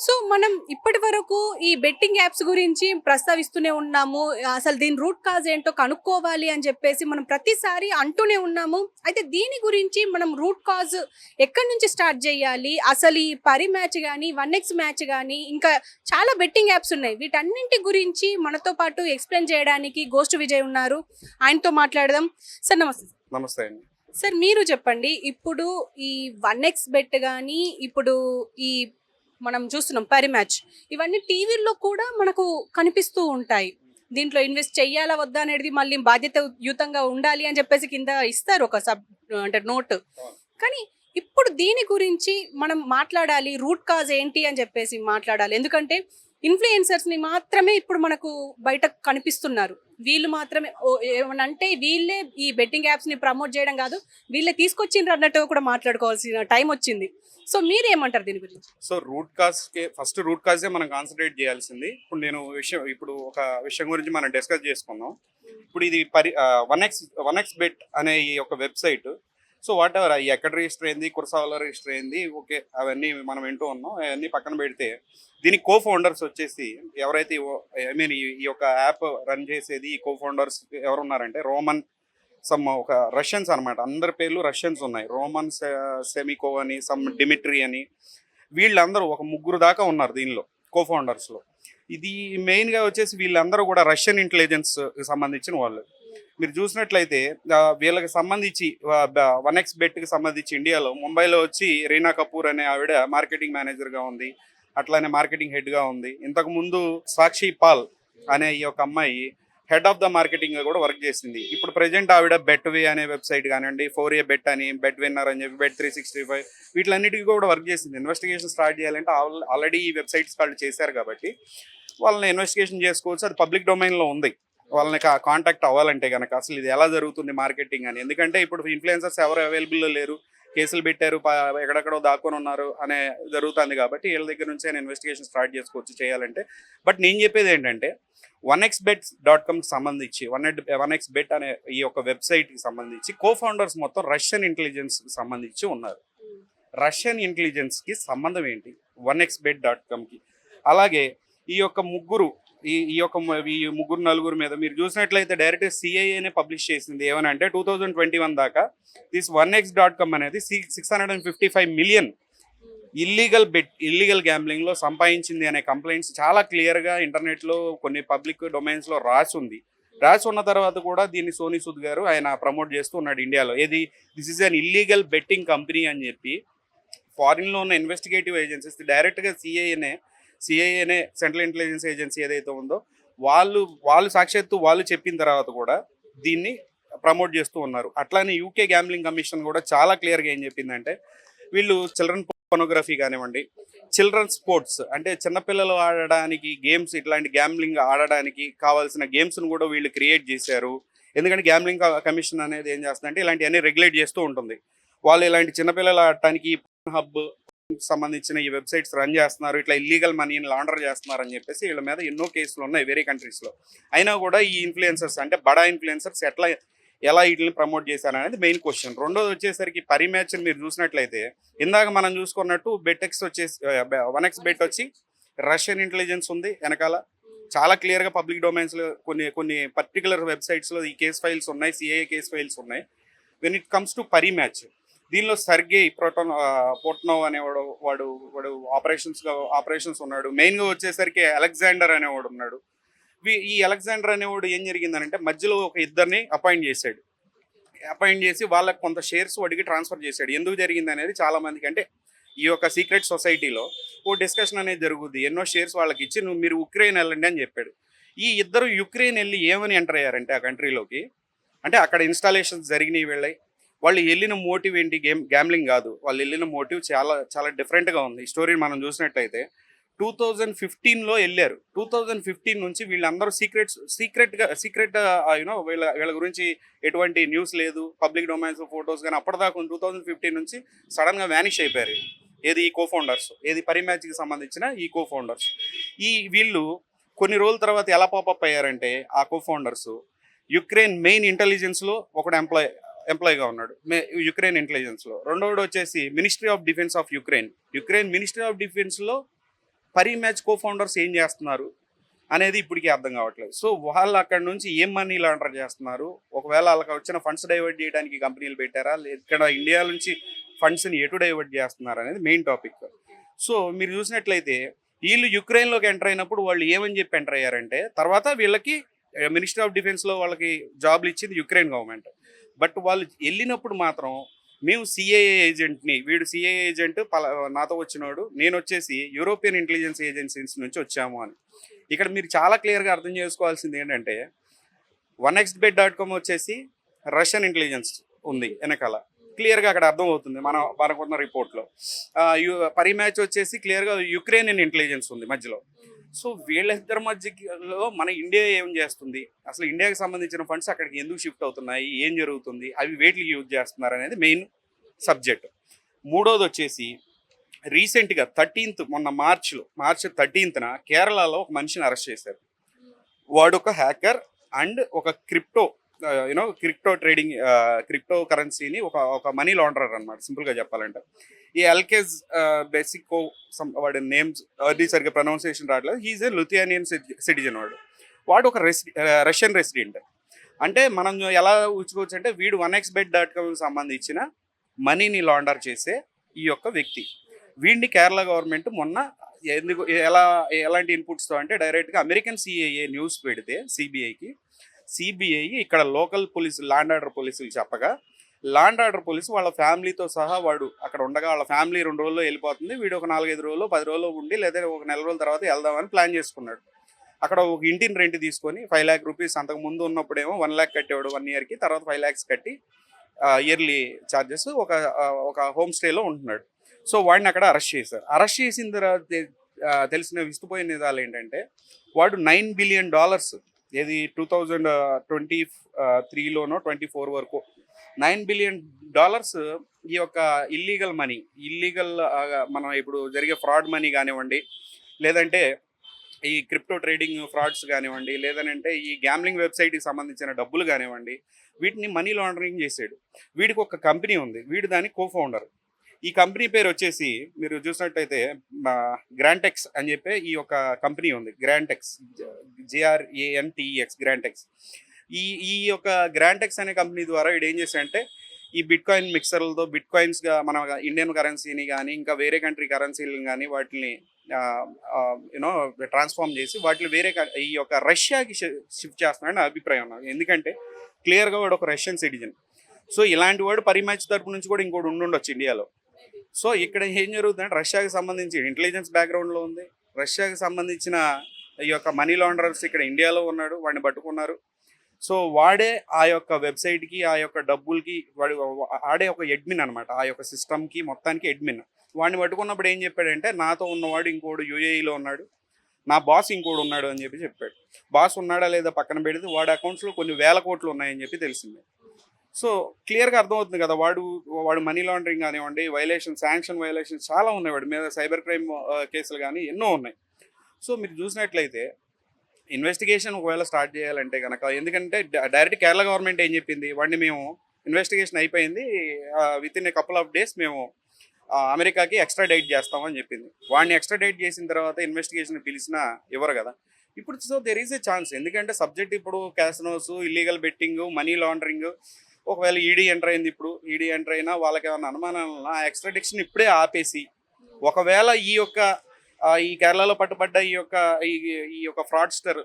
So, మనం ఇప్పటి వరకు ఈ బెట్టింగ్ యాప్స్ గురించి ప్రస్తావిస్తూనే ఉన్నాము. అసలు దీని రూట్ కాజ్ ఏంటో కనుక్కోవాలి అని చెప్పేసి మనం ప్రతిసారి అంటూనే ఉన్నాము. అయితే దీని గురించి మనం రూట్ కాజ్ ఎక్కడి నుంచి స్టార్ట్ జేయాలి? అసలు ఈ పరి మ్యాచ్ గాని, 1x మ్యాచ్ గాని, ఇంకా చాలా బెట్టింగ్ యాప్స్ ఉన్నాయి. వీటన్నింటి గురించి మనతో పాటు ఎక్స్‌ప్లెయిన్ చేయడానికి గోస్ట్ విజయ్ ఉన్నారు. ఆయనతో మాట్లాడదాం. సార్ నమస్తే. నమస్తే అండి. సార్ మీరు చెప్పండి. ఇప్పుడు ఈ 1x బెట్ గాని, ఇప్పుడు ఈ మనం చూస్తున్నాం పరి మ్యాచ్. ఇవన్నీ టీవీల్లో కూడా మనకు కనిపిస్తూ ఉంటాయి. దీంట్లో ఇన్వెస్ట్ చెయ్యాలా? వద్దా? అనేది మళ్ళీ బాధ్యతాయుతంగా ఉండాలి అని చెప్పేసి కింద ఇస్తారు ఒక అంటే నోట్. అవును. కానీ ఇప్పుడు దీని గురించి మనం మాట్లాడాలి. రూట్ కాజ్ ఏంటి అని చెప్పేసి మాట్లాడాలి. ఎందుకంటే ఇన్‌ఫ్లుయెన్సర్స్‌ని మాత్రమే ఇప్పుడు మనకు బయట కనిపిస్తున్నారు. వీళ్ళు మాత్రమే ఏమనంటే వీళ్ళే ఈ బెట్టింగ్ యాప్స్‌ని ప్రమోట్ చేయడం కాదు. వీళ్ళే తీసుకొచ్చిండ్రు అన్నట్టు కూడా మాట్లాడుకోవాల్సిన టైం వచ్చింది. సో మీరేమంటారు దీని గురించి? సో ఫస్ట్ రూట్ కాజే మనం కాన్సంట్రేట్ చేయాల్సింది. ఇప్పుడు ఒక విషయం గురించి మనం డిస్కస్ చేసుకుందాం. ఇప్పుడు ఇది 1x బెట్ అనే ఈ యొక్క వెబ్‌సైట్. సో వాటెవర్ ఎక్కడ రిజిస్టర్ అయింది, కుర్సావలో రిజిస్టర్ అయింది. ఓకే. అవన్నీ మనం వింటూ ఉన్నాం. అవన్నీ పక్కన పెడితే దీనికి కో ఫౌండర్స్ వచ్చేసి ఎవరైతే ఐ మీన్ ఈ యొక్క యాప్ రన్ చేసేది ఈ కో ఫౌండర్స్ ఎవరున్నారంటే ఒక రష్యన్స్ అనమాట. అందరి పేర్లు రష్యన్స్ ఉన్నాయి. రోమన్ సెమికో అని, డిమిట్రీ అని, వీళ్ళందరూ ఒక ముగ్గురు దాకా ఉన్నారు దీనిలో కో ఫౌండర్స్లో. ఇది మెయిన్గా వచ్చేసి వీళ్ళందరూ కూడా రష్యన్ ఇంటెలిజెన్స్ సంబంధించిన వాళ్ళు. మీరు చూసినట్లయితే వీళ్ళకి సంబంధించి 1x బెట్కి సంబంధించి ఇండియాలో ముంబైలో వచ్చి రీనా కపూర్ అనే ఆవిడ మార్కెటింగ్ మేనేజర్గా ఉంది. అట్లానే మార్కెటింగ్ హెడ్గా ఉంది. ఇంతకుముందు సాక్షి పాల్ అనే ఈ యొక్క అమ్మాయి హెడ్ ఆఫ్ ద మార్కెటింగ్ కూడా వర్క్ చేసింది. ఇప్పుడు ప్రజెంట్ ఆవిడ బెట్వే అనే వెబ్సైట్ కానివ్వండి, 4A బెట్ అని, బెట్ విన్నర్ అని చెప్పి, Bet365 వీటిలన్నిటికీ కూడా వర్క్ చేసింది. ఇన్వెస్టిగేషన్ స్టార్ట్ చేయాలంటే ఆల్రెడీ ఈ వెబ్సైట్స్ వాళ్ళు చేశారు కాబట్టి వాళ్ళని ఇన్వెస్టిగేషన్ చేసుకోవచ్చు. అది పబ్లిక్ డొమైన్లో ఉంది. వాళ్ళని కాంటాక్ట్ అవ్వాలంటే కనుక అసలు ఇది ఎలా జరుగుతుంది మార్కెటింగ్ అని. ఎందుకంటే ఇప్పుడు ఇన్ఫ్లుయెన్సర్స్ ఎవరు అవైలబుల్లో లేరు, కేసులు పెట్టారు, ఎక్కడెక్కడో దాక్కొని ఉన్నారు అనే జరుగుతుంది కాబట్టి వీళ్ళ దగ్గర నుంచి ఆయన ఇన్వెస్టిగేషన్ స్టార్ట్ చేసుకోవచ్చు చేయాలంటే. బట్ నేను చెప్పేది ఏంటంటే 1xbet.comకి సంబంధించి 1x బెట్ అనే ఈ యొక్క వెబ్సైట్కి సంబంధించి కో ఫౌండర్స్ మొత్తం రష్యన్ ఇంటెలిజెన్స్కి సంబంధించి ఉన్నారు. రష్యన్ ఇంటెలిజెన్స్కి సంబంధం ఏంటి 1xbet.comకి? అలాగే ఈ యొక్క ఈ ముగ్గురు నలుగురు మీద మీరు చూసినట్లయితే డైరెక్ట్ సిఐఏనే పబ్లిష్ చేసింది ఏమనంటే 2021 దాకా దిస్ 1x.com అనేది 655 మిలియన్ ఇల్లీగల్ గ్యాంబ్లింగ్లో సంపాదించింది అనే కంప్లైంట్స్ చాలా క్లియర్గా ఇంటర్నెట్లో కొన్ని పబ్లిక్ డొమైన్స్లో రాసి ఉన్న తర్వాత కూడా దీన్ని సోనీ సూద్ గారు ఆయన ప్రమోట్ చేస్తూ ఉన్నాడు ఇండియాలో. This is an illegal betting company అని చెప్పి ఫారిన్లో ఉన్న ఇన్వెస్టిగేటివ్ ఏజెన్సీస్ డైరెక్ట్గా సిఐఏనే సెంట్రల్ ఇంటెలిజెన్స్ ఏజెన్సీ ఏదైతే ఉందో వాళ్ళు సాక్షాత్తు వాళ్ళు చెప్పిన తర్వాత కూడా దీన్ని ప్రమోట్ చేస్తూ ఉన్నారు. అట్లానే యూకే గ్యాంబ్లింగ్ కమిషన్ కూడా చాలా క్లియర్గా ఏం చెప్పిందంటే వీళ్ళు చిల్డ్రన్ పోర్నోగ్రఫీ కానివ్వండి, చిల్డ్రన్ స్పోర్ట్స్ అంటే చిన్నపిల్లలు ఆడడానికి గేమ్స్, ఇట్లాంటి గ్యాంబ్లింగ్ ఆడడానికి కావాల్సిన గేమ్స్ను కూడా వీళ్ళు క్రియేట్ చేశారు. ఎందుకంటే గ్యాంబ్లింగ్ కమిషన్ అనేది ఏం చేస్తుందంటే ఇలాంటివన్నీ రెగ్యులేట్ చేస్తూ ఉంటుంది. వాళ్ళు ఇలాంటి చిన్నపిల్లలు ఆడటానికి హబ్ సంబంధించిన ఈ వెబ్సైట్స్ రన్ చేస్తున్నారు, ఇట్లా ఇల్లీగల్ మనీని లాండర్ చేస్తున్నారు అని చెప్పేసి వీళ్ళ మీద ఎన్నో కేసులు ఉన్నాయి వేరే కంట్రీస్లో. అయినా కూడా ఈ ఇన్ఫ్లుయెన్సర్స్ అంటే బడా ఇన్ఫ్లుయెన్సర్స్ ఎలా వీటిని ప్రమోట్ చేశారు అనేది మెయిన్ క్వశ్చన్. రెండోది వచ్చేసరికి పరి మ్యాచ్ మీరు చూసినట్లయితే ఇందాక మనం చూసుకున్నట్టు బెట్ఎక్స్ వచ్చేసి 1x బెట్ వచ్చి రష్యన్ ఇంటెలిజెన్స్ ఉంది వెనకాల. చాలా క్లియర్గా పబ్లిక్ డొమైన్స్లో కొన్ని పర్టికులర్ వెబ్సైట్స్లో ఈ కేస్ ఫైల్స్ ఉన్నాయి, సిఐఏ కేస్ ఫైల్స్ ఉన్నాయి. వెన్ ఇట్ కమ్స్ టు పరి మ్యాచ్, దీనిలో సర్గే పోర్ట్నోవ్ అనేవాడు వాడు ఆపరేషన్స్ ఉన్నాడు. మెయిన్గా వచ్చేసరికి అలెగ్జాండర్ అనేవాడు ఉన్నాడు. ఈ అలెగ్జాండర్ అనేవాడు ఏం జరిగిందనంటే మధ్యలో ఒక ఇద్దరిని అపాయింట్ చేసి వాళ్ళకి కొంత షేర్స్ వాడికి ట్రాన్స్ఫర్ చేశాడు. ఎందుకు జరిగింది అనేది చాలా మందికి అంటే ఈ యొక్క సీక్రెట్ సొసైటీలో ఓ డిస్కషన్ అనేది జరుగుద్ది. ఎన్నో షేర్స్ వాళ్ళకి ఇచ్చి మీరు ఉక్రెయిన్ వెళ్ళండి అని చెప్పాడు. ఈ ఇద్దరు యుక్రెయిన్ వెళ్ళి ఏమని ఎంటర్ అయ్యారంటే ఆ కంట్రీలోకి, అంటే అక్కడ ఇన్స్టాలేషన్స్ జరిగినాయి వెళ్ళాయి. వాళ్ళు వెళ్ళిన మోటివ్ ఏంటి? గ్యాంబ్లింగ్ కాదు. వాళ్ళు వెళ్ళిన మోటివ్ చాలా చాలా డిఫరెంట్గా ఉంది. ఈ స్టోరీని మనం చూసినట్లయితే 2015లో వెళ్ళారు. 2015 నుంచి వీళ్ళందరూ సీక్రెట్ యూనో వీళ్ళ గురించి ఎటువంటి న్యూస్ లేదు, పబ్లిక్ డొమైన్స్ ఫొటోస్ కానీ అప్పటిదాకా 2015 నుంచి సడన్గా వ్యానిష్ అయిపోయారు. ఏది ఈ కో ఫౌండర్స్, ఏది పరి మ్యాచ్కి సంబంధించిన ఈ కో ఫౌండర్స్. వీళ్ళు కొన్ని రోజుల తర్వాత ఎలా పాపప్ అయ్యారంటే ఆ కో ఫౌండర్స్ యుక్రెయిన్ మెయిన్ ఇంటెలిజెన్స్లో ఒకడు ఎంప్లాయీగా ఉన్నాడు యుక్రెయిన్ ఇంటెలిజెన్స్లో. రెండోడు వచ్చేసి ministry of defence of Ukraine ministry of డిఫెన్స్లో పరి మ్యాచ్ కో ఫౌండర్స్ ఏం చేస్తున్నారు అనేది ఇప్పటికీ అర్థం కావట్లేదు. సో వాళ్ళు అక్కడ నుంచి ఏం మనీ లాండర్ చేస్తున్నారు, ఒకవేళ వాళ్ళకి వచ్చిన ఫండ్స్ డైవర్ట్ చేయడానికి కంపెనీలు పెట్టారా, ఇక్కడ ఇండియా నుంచి ఫండ్స్ని ఎటు డైవర్ట్ చేస్తున్నారు అనేది మెయిన్ టాపిక్. సో మీరు చూసినట్లయితే వీళ్ళు యుక్రెయిన్లోకి ఎంటర్ అయినప్పుడు వాళ్ళు ఏమని చెప్పి ఎంటర్ అయ్యారంటే, తర్వాత వీళ్ళకి మినిస్ట్రీ ఆఫ్ డిఫెన్స్లో వాళ్ళకి జాబ్లు ఇచ్చింది యుక్రెయిన్ గవర్నమెంట్. బట్ వాళ్ళు వెళ్ళినప్పుడు మాత్రం మేము సిఐఏ ఏజెంట్ని, వీడు సిఐఏ ఏజెంట్ నాతో వచ్చినోడు, నేను వచ్చేసి యూరోపియన్ ఇంటెలిజెన్స్ ఏజెన్సీస్ నుంచి వచ్చాము అని. ఇక్కడ మీరు చాలా క్లియర్గా అర్థం చేసుకోవాల్సింది ఏంటంటే, 1xbet.com వచ్చేసి రష్యన్ ఇంటెలిజెన్స్ ఉంది వెనకాల, క్లియర్గా అక్కడ అర్థం అవుతుంది మనకున్న రిపోర్ట్లో. పరి మ్యాచ్ వచ్చేసి క్లియర్గా యుక్రెయిన్ ఇంటెలిజెన్స్ ఉంది మధ్యలో. సో వీళ్ళిద్దరి మధ్యలో మన ఇండియా ఏం చేస్తుంది, అసలు ఇండియాకి సంబంధించిన ఫండ్స్ అక్కడికి ఎందుకు షిఫ్ట్ అవుతున్నాయి, ఏం జరుగుతుంది, అవి వేటికి యూజ్ చేస్తున్నారు అనేది మెయిన్ సబ్జెక్ట్. మూడోది వచ్చేసి రీసెంట్గా 13th మొన్న మార్చ్ 13th కేరళలో ఒక మనిషిని అరెస్ట్ చేశారు. వాడు ఒక హ్యాకర్ అండ్ ఒక క్రిప్టో ట్రేడింగ్ క్రిప్టో కరెన్సీని ఒక మనీ లాండరర్ అనమాట, సింపుల్గా చెప్పాలంటే. ఈ ఎల్కేజ్ బేసిక్ వాడి నేమ్స్ అది సరిగ్గా ప్రొనౌన్సియేషన్ రావట్లేదు. హీఈస్ ఏ లుథియానియన్ సిటిజన్. వాడు ఒక రష్యన్ రెసిడెంట్. అంటే మనం ఎలా ఊహించుకోవచ్చు అంటే, వీడు 1xbet.com సంబంధించిన మనీని లాండర్ చేసే ఈ యొక్క వ్యక్తి. వీడిని కేరళ గవర్నమెంట్ మొన్న ఎలాంటి ఇన్పుట్స్తో అంటే, డైరెక్ట్గా అమెరికన్ సిఐఏ న్యూస్ పెడితే సిబిఐ ఇక్కడ లోకల్ పోలీసు ల్యాండ్ ఆర్డర్ పోలీసులు చెప్పగా, ల్యాండ్ ఆర్డర్ పోలీసు వాళ్ళ ఫ్యామిలీతో సహా వాడు అక్కడ ఉండగా వాళ్ళ ఫ్యామిలీ 2 రోజుల్లో వెళ్ళిపోతుంది, వీడు ఒక 4-5 రోజులు 10 రోజుల్లో ఉండి లేదా ఒక 1 నెల రోజుల తర్వాత వెళ్దామని ప్లాన్ చేసుకున్నాడు. అక్కడ ఒక ఇంటిని రెంట్ తీసుకొని 5 lakh రూపీస్, అంతకు ముందు ఉన్నప్పుడేమో 1 lakh కట్టేవాడు 1 yearకి, తర్వాత 5 lakhs కట్టి ఇయర్లీ ఛార్జెస్ ఒక హోమ్ స్టేలో ఉంటున్నాడు. సో వాడిని అక్కడ అరెస్ట్ చేశారు. అరెస్ట్ చేసిన తర్వాత తెలిసిన విస్తుపోయిన నిజాలు ఏంటంటే, వాడు $9 billion ఏది 2023లోనో 24 వరకు $9 billion ఈ యొక్క ఇల్లీగల్ మనీ, మనం ఇప్పుడు జరిగే ఫ్రాడ్ మనీ కానివ్వండి, లేదంటే ఈ క్రిప్టో ట్రేడింగ్ ఫ్రాడ్స్ కానివ్వండి, లేదంటే ఈ గ్యామ్లింగ్ వెబ్సైట్కి సంబంధించిన డబ్బులు కానివ్వండి, వీటిని మనీ లాండరింగ్ చేసాడు. వీడికి ఒక కంపెనీ ఉంది, వీడు దాని కో ఫౌండర్. ఈ కంపెనీ పేరు వచ్చేసి మీరు చూసినట్టయితే గ్రాంటెక్స్ అని చెప్పి ఈ యొక్క కంపెనీ ఉంది. గ్రాంటెక్స్, GRANTEX గ్రాంటెక్స్. ఈ యొక్క గ్రాంటెక్స్ అనే కంపెనీ ద్వారా వీడు ఏం చేశాడంటే, ఈ బిట్ కాయిన్ మిక్సర్లతో బిట్ కాయిన్స్గా మన ఇండియన్ కరెన్సీని కానీ ఇంకా వేరే కంట్రీ కరెన్సీలను కానీ వాటిని ట్రాన్స్ఫార్మ్ చేసి వాటిని ఈ యొక్క రష్యాకి షిఫ్ట్ చేస్తున్నాడని అభిప్రాయం నాకు. ఎందుకంటే క్లియర్గా వాడు ఒక రష్యన్ సిటిజన్. సో ఇలాంటి వాడు పరి మ్యాచ్ తరపు నుంచి కూడా ఇంకోటి ఉండుండొచ్చు ఇండియాలో. సో ఇక్కడ ఏం జరుగుతుందంటే, రష్యాకి సంబంధించి ఇంటెలిజెన్స్ బ్యాక్గ్రౌండ్లో ఉంది, రష్యాకి సంబంధించిన ఈ యొక్క మనీ లాండరర్స్ ఇక్కడ ఇండియాలో ఉన్నాడు, వాడిని పట్టుకున్నారు. సో వాడే ఆ యొక్క వెబ్సైట్కి, ఆ యొక్క డబ్బులకి ఆడే ఒక అడ్మిన్ అనమాట, ఆ యొక్క సిస్టమ్కి మొత్తానికి అడ్మిన్. వాడిని పట్టుకున్నప్పుడు ఏం చెప్పాడంటే, నాతో ఉన్నవాడు ఇంకోడు యూఏఈలో ఉన్నాడు, నా బాస్ ఇంకోడు ఉన్నాడు అని చెప్పాడు. బాస్ ఉన్నాడా లేదా పక్కన పెడితే వాడి అకౌంట్స్లో కొన్ని వేల కోట్లు ఉన్నాయని చెప్పి తెలిసింది. సో క్లియర్గా అర్థమవుతుంది కదా, వాడు మనీ లాండరింగ్ కానివ్వండి, శాంక్షన్ వైలేషన్స్ చాలా ఉన్నాయి, వాడి మీద సైబర్ క్రైమ్ కేసులు కానీ ఎన్నో ఉన్నాయి. సో మీరు చూసినట్లయితే ఇన్వెస్టిగేషన్ ఒకవేళ స్టార్ట్ చేయాలంటే కనుక, ఎందుకంటే డైరెక్ట్ కేరళ గవర్నమెంట్ ఏం చెప్పింది, వాడిని మేము ఇన్వెస్టిగేషన్ అయిపోయింది, with in a couple of days మేము అమెరికాకి ఎక్స్ట్రాడైట్ చేస్తామని చెప్పింది. వాడిని ఎక్స్ట్రాడైట్ చేసిన తర్వాత ఇన్వెస్టిగేషన్ పిలిచినా ఇవ్వరు కదా ఇప్పుడు. So there is a chance, ఎందుకంటే సబ్జెక్ట్ ఇప్పుడు casinos, illegal betting, money laundering. ఒకవేళ ఈడీ ఎంటర్ అయింది, ఇప్పుడు ఈడీ ఎంటర్ అయినా వాళ్ళకి ఏమైనా అనుమానాలన్నా ఆ ఎక్స్ట్రాడిక్షన్ ఇప్పుడే ఆపేసి, ఒకవేళ ఈ కేరళలో పట్టుబడ్డ ఈ యొక్క ఫ్రాడ్స్టర్